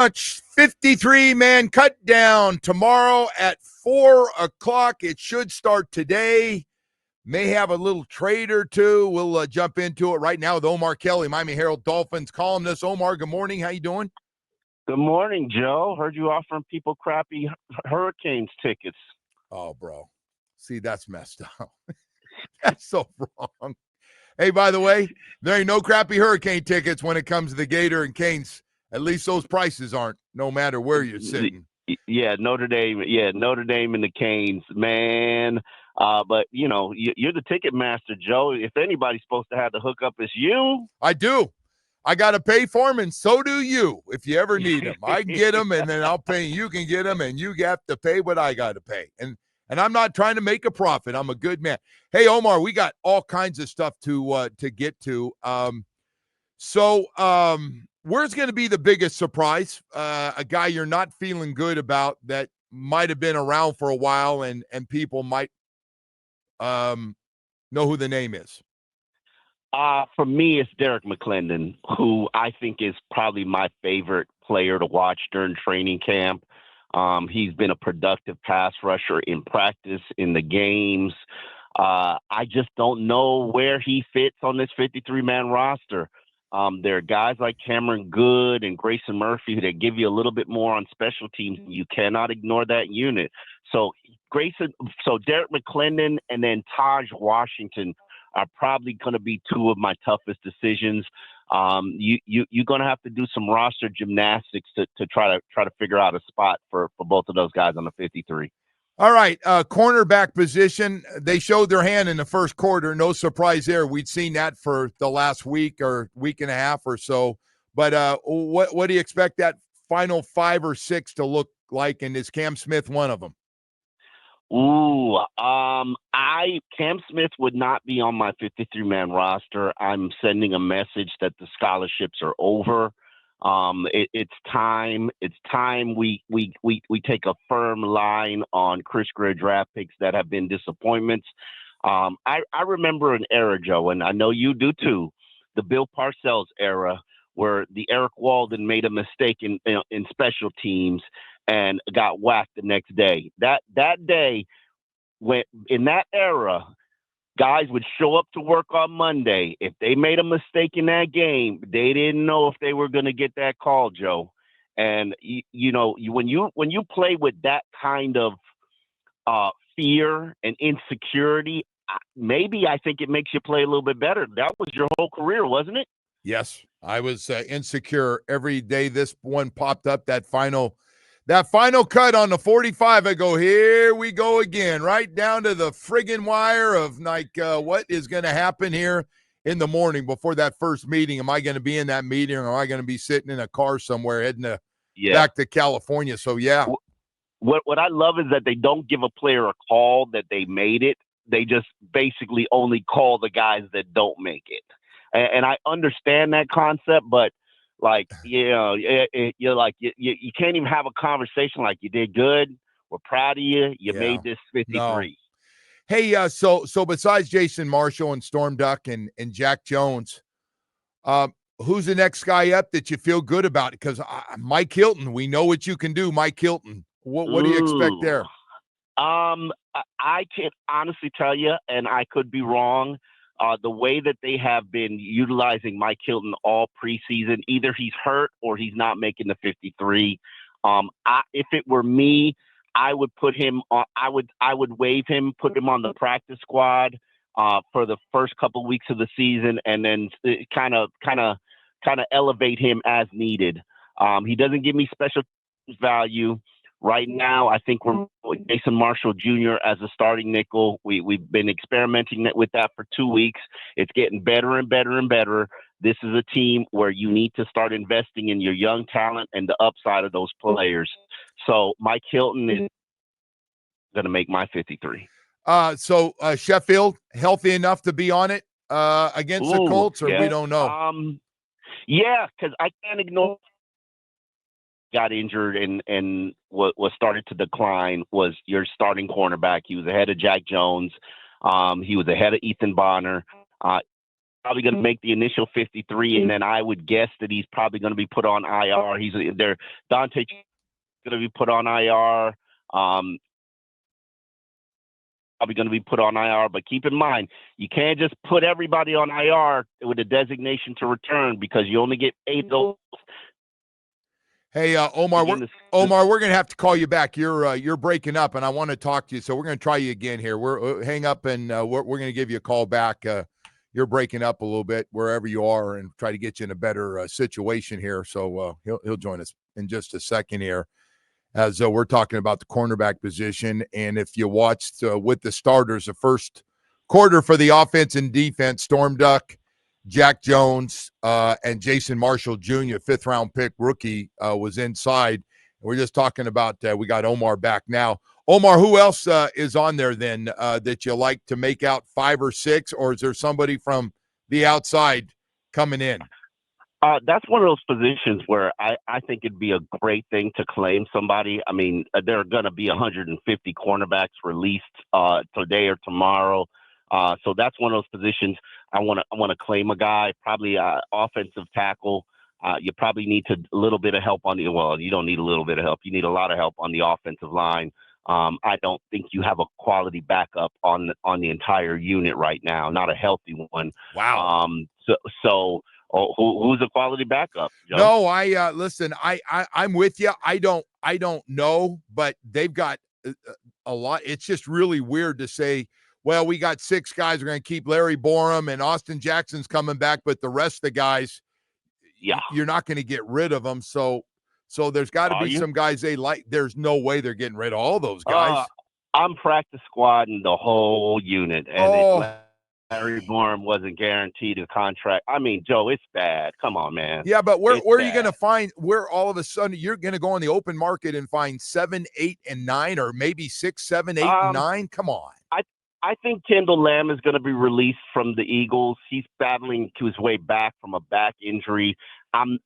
Much 53-man cut down tomorrow at 4 o'clock. It should start today. May have a little trade or two. We'll jump into it right now with Omar Kelly, Miami Herald Dolphins columnist. Omar, good morning. How you doing? Good morning, Joe. Heard you offering people crappy Hurricanes tickets. Oh, bro. See, that's messed up. That's so wrong. Hey, by the way, there ain't no crappy Hurricane tickets when it comes to the Gator and Canes. At least those prices aren't, no matter where you're sitting. Yeah, Notre Dame. Yeah, Notre Dame and the Canes, man. But you're the ticket master, Joe. If anybody's supposed to have the hookup, it's you. I do. I got to pay for them, and so do you if you ever need them. I can get them, and then I'll pay. You can get them, and you have to pay what I got to pay. And I'm not trying to make a profit. I'm a good man. Hey, Omar, we got all kinds of stuff to get to. Where's going to be the biggest surprise? A guy you're not feeling good about that might have been around for a while, and people might know who the name is. For me, it's Derek McClendon, who I think is probably my favorite player to watch during training camp. He's been a productive pass rusher in practice, in the games. I just don't know where he fits on this 53-man roster. There are guys like Cameron Good and Grayson Murphy that give you a little bit more on special teams. You cannot ignore that unit. So Derek McClendon and then Taj Washington are probably going to be two of my toughest decisions. You're going to have to do some roster gymnastics to try to figure out a spot for both of those guys on the 53. All right, cornerback position. They showed their hand in the first quarter. No surprise there. We'd seen that for the last week or week and a half or so. But what do you expect that final 5 or 6 to look like? And is Cam Smith one of them? Cam Smith would not be on my 53-man roster. I'm sending a message that the scholarships are over. It's time. It's time we take a firm line on Chris Greer draft picks that have been disappointments. I remember an era, Joe, and I know you do too, the Bill Parcells era, where the Eric Walden made a mistake in special teams and got whacked the next day. That day, when in that era, guys would show up to work on Monday. If they made a mistake in that game, they didn't know if they were going to get that call, Joe. And when you play with that kind of fear and insecurity, maybe I think it makes you play a little bit better. That was your whole career, wasn't it? Yes, I was insecure every day. This one popped up, that final cut on the 45. I go, here we go again, right down to the friggin' wire of what is going to happen here in the morning before that first meeting. Am I going to be in that meeting, or am I going to be sitting in a car somewhere heading back to California? So, yeah. What I love is that they don't give a player a call that they made it. They just basically only call the guys that don't make it. And I understand that concept, but you're you can't even have a conversation like, you did good, we're proud of you, made this 53. No. Hey, so besides Jason Marshall and Storm Duck and Jack Jones, who's the next guy up that you feel good about? Because Mike Hilton, we know what you can do, Mike Hilton. What do you expect there? I can't honestly tell you, and I could be wrong. The way that they have been utilizing Mike Hilton all preseason, either he's hurt or he's not making the 53. If it were me, I would put him on. I would waive him, put him on the practice squad for the first couple weeks of the season, and then kind of elevate him as needed. He doesn't give me special value. Right now, I think we're with Jason Marshall Jr. as a starting nickel. We've been experimenting with that for 2 weeks. It's getting better and better and better. This is a team where you need to start investing in your young talent and the upside of those players. So Mike Hilton is going to make my 53. So Sheffield, healthy enough to be on it against the Colts, or we don't know? Yeah, because I can't ignore. Got injured and was started to decline was your starting cornerback. He was ahead of Jack Jones. He was ahead of Ethan Bonner. probably going to make the initial 53, and then I would guess that he's probably going to be put on IR. He's there. Dante's going to be put on IR. Probably going to be put on IR, but keep in mind, you can't just put everybody on IR with a designation to return because you only get 8 of those. Hey, Omar, we're going to have to call you back. You're breaking up, and I want to talk to you, so we're going to try you again here. We're hang up, and we're going to give you a call back. You're breaking up a little bit wherever you are, and try to get you in a better situation here. So he'll join us in just a second here, as we're talking about the cornerback position. And if you watched with the starters, the first quarter for the offense and defense, Storm Duck, Jack Jones, and Jason Marshall Jr., fifth-round pick rookie, was inside. We're just talking about we got Omar back now. Omar, who else is on there then that you like to make out 5 or 6, or is there somebody from the outside coming in? That's one of those positions where I think it'd be a great thing to claim somebody. I mean, there are going to be 150 cornerbacks released today or tomorrow. So that's one of those positions I want to claim a guy, probably offensive tackle. You probably need a little bit of help you don't need a little bit of help. You need a lot of help on the offensive line. I don't think you have a quality backup on the entire unit right now, not a healthy one. Wow. Who's a quality backup, Joe? No, listen, I'm with you. I don't know, but they've got a lot. It's just really weird to say, well, we got 6 guys. We're going to keep Larry Borum and Austin Jackson's coming back, but the rest of the guys, you're not going to get rid of them. So there's got to be some guys they like. There's no way they're getting rid of all those guys. I'm practice squadding the whole unit, and Larry Borum wasn't guaranteed a contract. I mean, Joe, it's bad. Come on, man. Yeah, but where are you going to find where all of a sudden you're going to go on the open market and find 7, 8, and 9, or maybe 6, 7, 8, and 9? Come on. I think Kendall Lamb is going to be released from the Eagles. He's battling to his way back from a back injury. I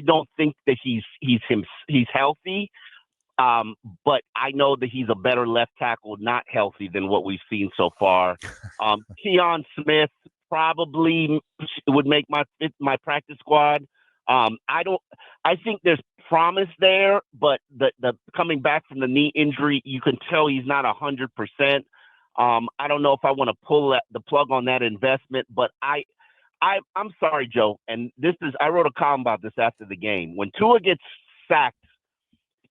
don't think that he's healthy. But I know that he's a better left tackle, not healthy, than what we've seen so far. Keon Smith probably would make my practice squad. I think there's promise there, but the coming back from the knee injury, you can tell he's not 100%. I don't know if I want to pull the plug on that investment, but I'm sorry, Joe. And I wrote a column about this after the game. When Tua gets sacked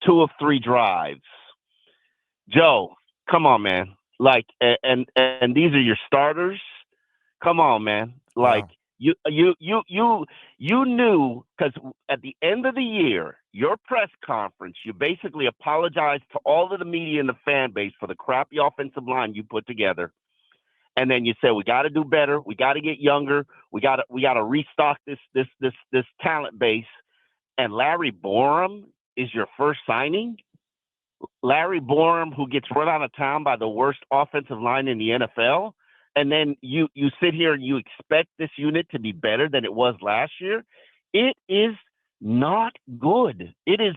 2 of 3 drives, Joe, come on, man. Like, and these are your starters. Come on, man. Like, you knew, because at the end of the year, your press conference, you basically apologized to all of the media and the fan base for the crappy offensive line you put together. And then you said, we got to do better. We got to get younger. We got to restock this talent base. And Larry Borum is your first signing? Larry Borum, who gets run out of town by the worst offensive line in the NFL? And then you sit here and you expect this unit to be better than it was last year? It is not good. It is.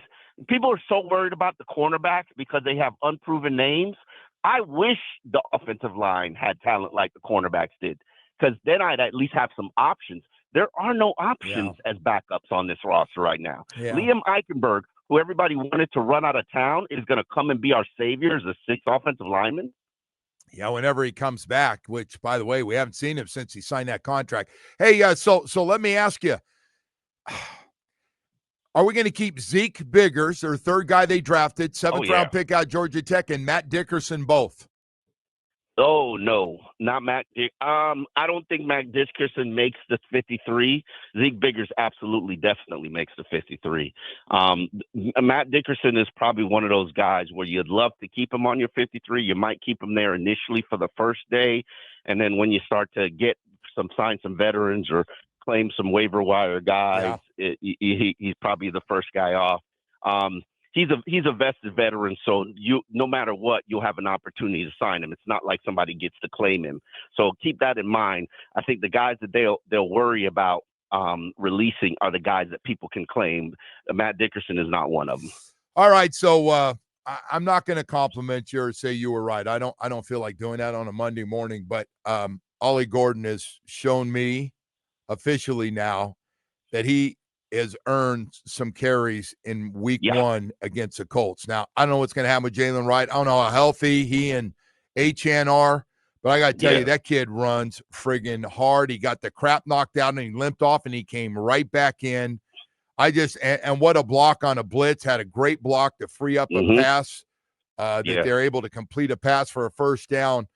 People are so worried about the cornerbacks because they have unproven names. I wish the offensive line had talent like the cornerbacks did, because then I'd at least have some options. There are no options as backups on this roster right now. Yeah. Liam Eichenberg, who everybody wanted to run out of town, is going to come and be our savior as a 6th offensive lineman. Yeah, whenever he comes back, which, by the way, we haven't seen him since he signed that contract. Hey, so let me ask you, are we going to keep Zeke Biggers, their third guy they drafted, 7th-round pick out Georgia Tech, and Matt Dickerson both? Oh, no, not Matt Dick. I don't think Matt Dickerson makes the 53. Zeke Biggers definitely makes the 53. Matt Dickerson is probably one of those guys where you'd love to keep him on your 53. You might keep him there initially for the first day, and then when you start to sign some veterans or claim some waiver wire guys, he's probably the first guy off. He's a vested veteran, so no matter what, you'll have an opportunity to sign him. It's not like somebody gets to claim him. So keep that in mind. I think the guys that they'll worry about releasing are the guys that people can claim. Matt Dickerson is not one of them. All right, so I'm not going to compliment you or say you were right. I don't feel like doing that on a Monday morning, but Ollie Gordon has shown me officially now that he has earned some carries in week Yeah. 1 against the Colts. Now, I don't know what's going to happen with Jalen Wright. I don't know how healthy he and Achane are, but I got to tell you, that kid runs friggin' hard. He got the crap knocked out and he limped off and he came right back in. And what a block on a blitz, had a great block to free up a pass that they're able to complete a pass for a first down.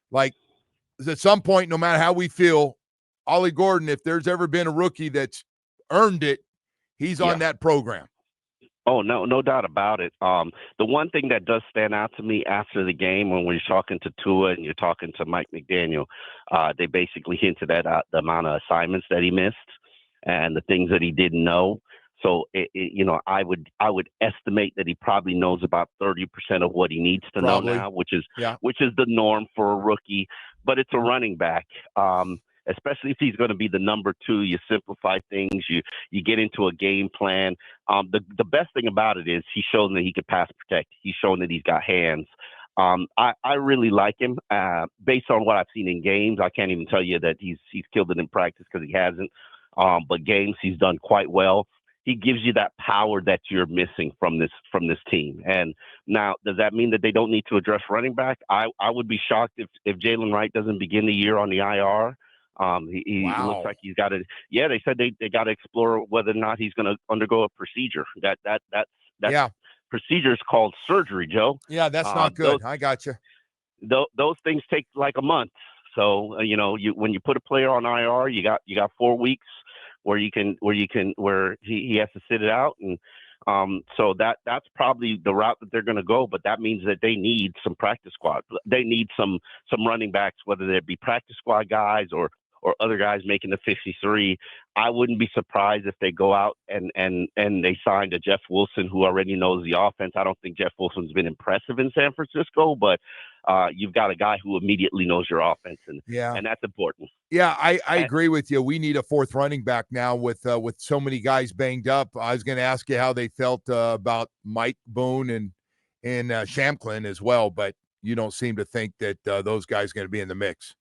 Like, at some point, no matter how we feel, Ollie Gordon, if there's ever been a rookie that's earned it, he's on that program. Oh, no doubt about it. The one thing that does stand out to me after the game, when we're talking to Tua and you're talking to Mike McDaniel, they basically hinted at the amount of assignments that he missed and the things that he didn't know. So, I would estimate that he probably knows about 30% of what he needs to know now, which is the norm for a rookie. But it's a running back. Especially if he's going to be the number 2, you simplify things, you get into a game plan. The best thing about it is he's shown that he can pass protect. He's shown that he's got hands. I really like him based on what I've seen in games. I can't even tell you that he's killed it in practice because he hasn't. But games he's done quite well. He gives you that power that you're missing from this team. And now, does that mean that they don't need to address running back? I would be shocked if Jalen Wright doesn't begin the year on the IR. He looks like he's got to. Yeah, they said they got to explore whether or not he's going to undergo a procedure. That procedure is called surgery, Joe. Yeah, that's not good. I got you. Those things take like a month. So when you put a player on IR, you got 4 weeks where he has to sit it out, and so that's probably the route that they're going to go. But that means that they need some practice squad. They need some running backs, whether they be practice squad guys or other guys making the 53. I wouldn't be surprised if they go out and they signed a Jeff Wilson who already knows the offense. I don't think Jeff Wilson's been impressive in San Francisco, but you've got a guy who immediately knows your offense, and that's important. Yeah, I agree with you. We need a 4th running back now with so many guys banged up. I was going to ask you how they felt about Mike Boone and Shamklin as well, but you don't seem to think that those guys are going to be in the mix.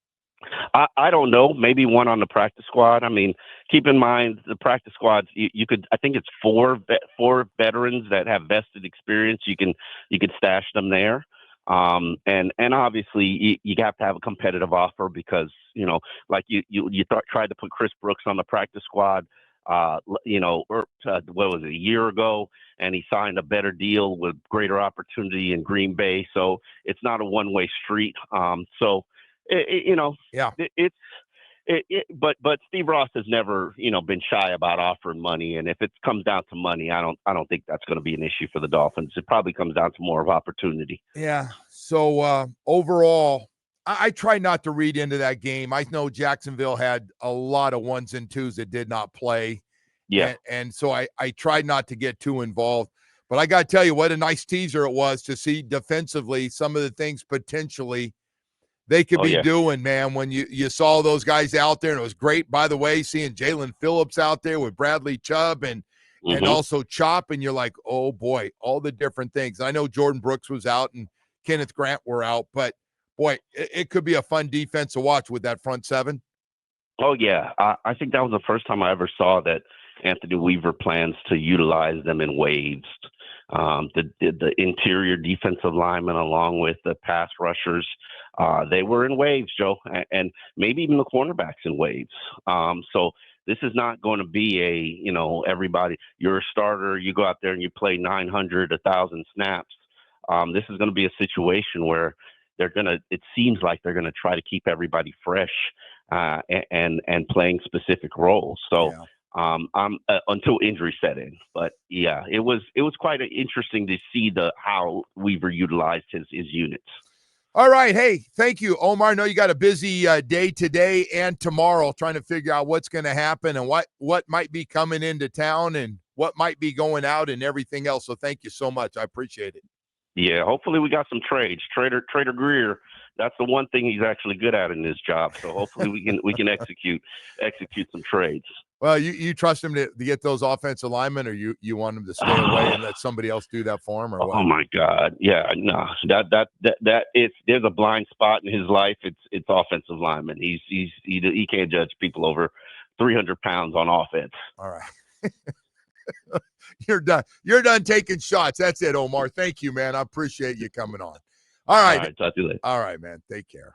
I don't know. Maybe one on the practice squad. I mean, keep in mind the practice squads. You could. I think it's 4 veterans that have vested experience. You could stash them there. And obviously you have to have a competitive offer because like you tried to put Chris Brooks on the practice squad. What was it, a year ago, and he signed a better deal with greater opportunity in Green Bay. So it's not a one-way street. But Steve Ross has never, been shy about offering money, and if it comes down to money, I don't think that's going to be an issue for the Dolphins. It probably comes down to more of opportunity. Yeah. So overall, I try not to read into that game. I know Jacksonville had a lot of 1s and 2s that did not play. Yeah. And so I tried not to get too involved. But I got to tell you what a nice teaser it was to see defensively some of the things potentially they could be doing, man, when you saw those guys out there. And it was great, by the way, seeing Jalen Phillips out there with Bradley Chubb and also Chop. And you're like, oh, boy, all the different things. I know Jordan Brooks was out and Kenneth Grant were out. But, boy, it could be a fun defense to watch with that front 7. Oh, yeah. I think that was the first time I ever saw that Anthony Weaver plans to utilize them in waves. The interior defensive linemen along with the pass rushers, they were in waves, Joe, and maybe even the cornerbacks in waves. So this is not going to be everybody, you're a starter, you go out there and you play 900, 1,000 snaps. This is going to be a situation where it seems like they're going to try to keep everybody fresh and playing specific roles. So. Yeah. Until injury set in, but yeah, it was quite interesting to see how Weaver utilized his units. All right, hey, thank you, Omar. I know you got a busy day today and tomorrow, trying to figure out what's going to happen and what might be coming into town and what might be going out and everything else. So thank you so much. I appreciate it. Yeah, hopefully we got some trades. Trader Greer, that's the one thing he's actually good at in his job. So hopefully we can execute some trades. Well, you trust him to get those offensive linemen, or you want him to stay away and let somebody else do that for him, or what? Oh my God, yeah, no, that there's a blind spot in his life. It's offensive linemen. He can't judge people over 300 pounds on offense. All right. You're done. You're done taking shots. That's it, Omar. Thank you, man. I appreciate you coming on. All right. All right, talk to you later. All right, man. Take care.